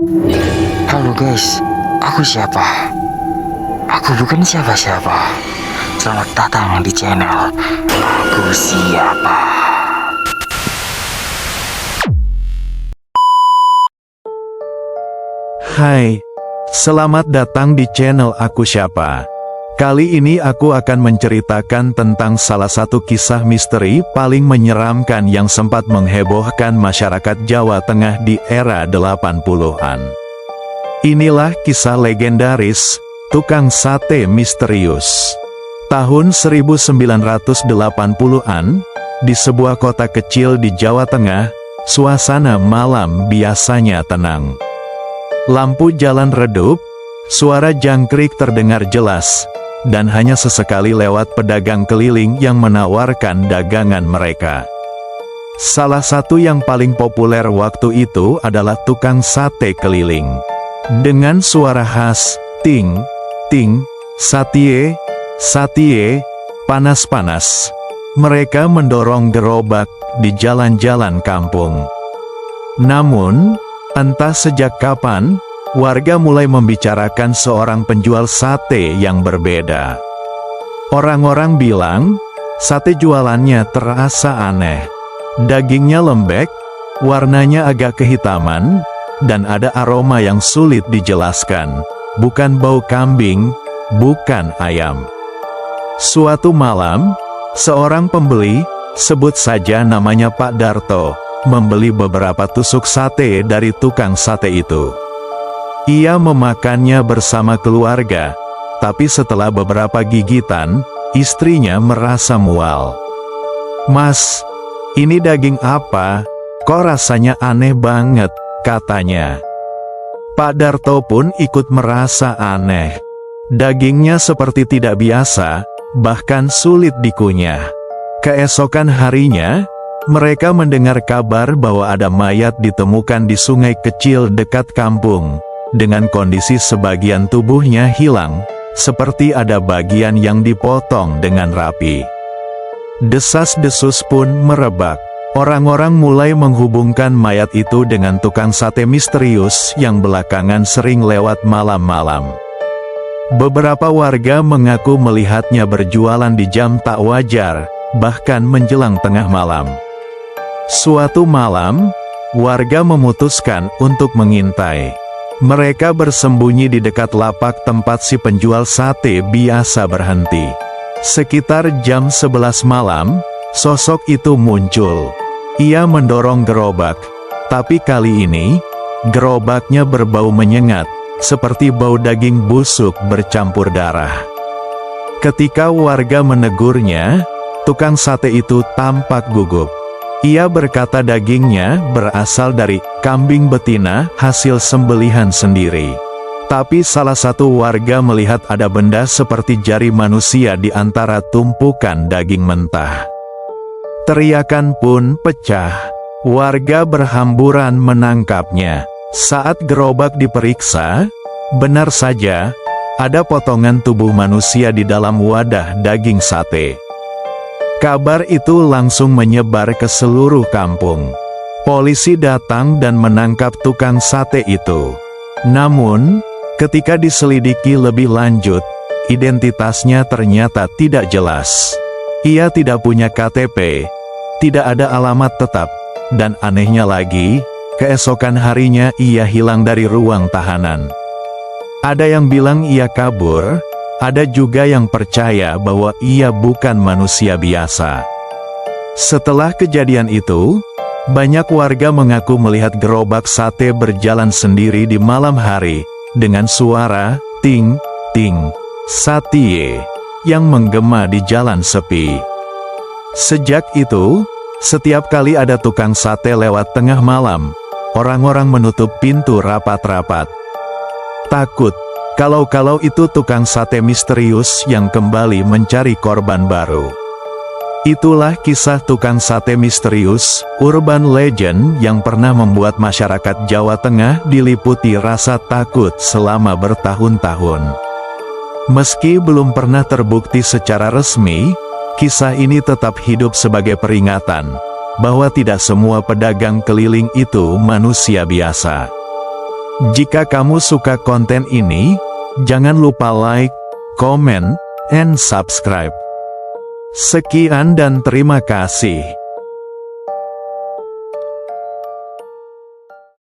Halo guys, aku siapa? Aku bukan siapa-siapa. Selamat datang di channel Aku Siapa. Hai, selamat datang di channel Aku Siapa. Kali ini aku akan menceritakan tentang salah satu kisah misteri paling menyeramkan yang sempat menghebohkan masyarakat Jawa Tengah di era 80-an. Inilah kisah legendaris, tukang sate misterius. Tahun 1980-an, di sebuah kota kecil di Jawa Tengah, suasana malam biasanya tenang. Lampu jalan redup, suara jangkrik terdengar jelas, dan hanya sesekali lewat pedagang keliling yang menawarkan dagangan mereka. Salah satu yang paling populer waktu itu adalah tukang sate keliling. Dengan suara khas, ting, ting, satie, satie, panas-panas, mereka mendorong gerobak di jalan-jalan kampung. Namun, entah sejak kapan, warga mulai membicarakan seorang penjual sate yang berbeda. Orang-orang bilang, sate jualannya terasa aneh. Dagingnya lembek, warnanya agak kehitaman, dan ada aroma yang sulit dijelaskan. Bukan bau kambing, bukan ayam. Suatu malam, seorang pembeli, sebut saja namanya Pak Darto, membeli beberapa tusuk sate dari tukang sate itu. Ia memakannya bersama keluarga, tapi setelah beberapa gigitan, istrinya merasa mual. "Mas, ini daging apa? Kok rasanya aneh banget?" katanya. Pak Darto pun ikut merasa aneh. Dagingnya seperti tidak biasa, bahkan sulit dikunyah. Keesokan harinya, mereka mendengar kabar bahwa ada mayat ditemukan di sungai kecil dekat kampung, dengan kondisi sebagian tubuhnya hilang, seperti ada bagian yang dipotong dengan rapi. Desas-desus pun merebak. Orang-orang mulai menghubungkan mayat itu dengan tukang sate misterius yang belakangan sering lewat malam-malam. Beberapa warga mengaku melihatnya berjualan di jam tak wajar, bahkan menjelang tengah malam. Suatu malam, warga memutuskan untuk mengintai. Mereka bersembunyi di dekat lapak tempat si penjual sate biasa berhenti. Sekitar jam 11 malam, sosok itu muncul. Ia mendorong gerobak, tapi kali ini, gerobaknya berbau menyengat, seperti bau daging busuk bercampur darah. Ketika warga menegurnya, tukang sate itu tampak gugup. Ia berkata dagingnya berasal dari kambing betina hasil sembelihan sendiri. Tapi salah satu warga melihat ada benda seperti jari manusia di antara tumpukan daging mentah. Teriakan pun pecah. Warga berhamburan menangkapnya. Saat gerobak diperiksa, benar saja, ada potongan tubuh manusia di dalam wadah daging sate. Kabar itu langsung menyebar ke seluruh kampung. Polisi datang dan menangkap tukang sate itu. Namun, ketika diselidiki lebih lanjut, identitasnya ternyata tidak jelas. Ia tidak punya KTP, tidak ada alamat tetap, dan anehnya lagi, keesokan harinya ia hilang dari ruang tahanan. Ada yang bilang ia kabur, ada juga yang percaya bahwa ia bukan manusia biasa. Setelah kejadian itu, banyak warga mengaku melihat gerobak sate berjalan sendiri di malam hari, dengan suara ting, ting, satie, yang menggema di jalan sepi. Sejak itu, setiap kali ada tukang sate lewat tengah malam, orang-orang menutup pintu rapat-rapat. Takut, kalau itu tukang sate misterius yang kembali mencari korban baru. Itulah kisah tukang sate misterius, urban legend yang pernah membuat masyarakat Jawa Tengah diliputi rasa takut selama bertahun-tahun. Meski belum pernah terbukti secara resmi, kisah ini tetap hidup sebagai peringatan bahwa tidak semua pedagang keliling itu manusia biasa. Jika kamu suka konten ini, jangan lupa like, comment, and subscribe. Sekian dan terima kasih.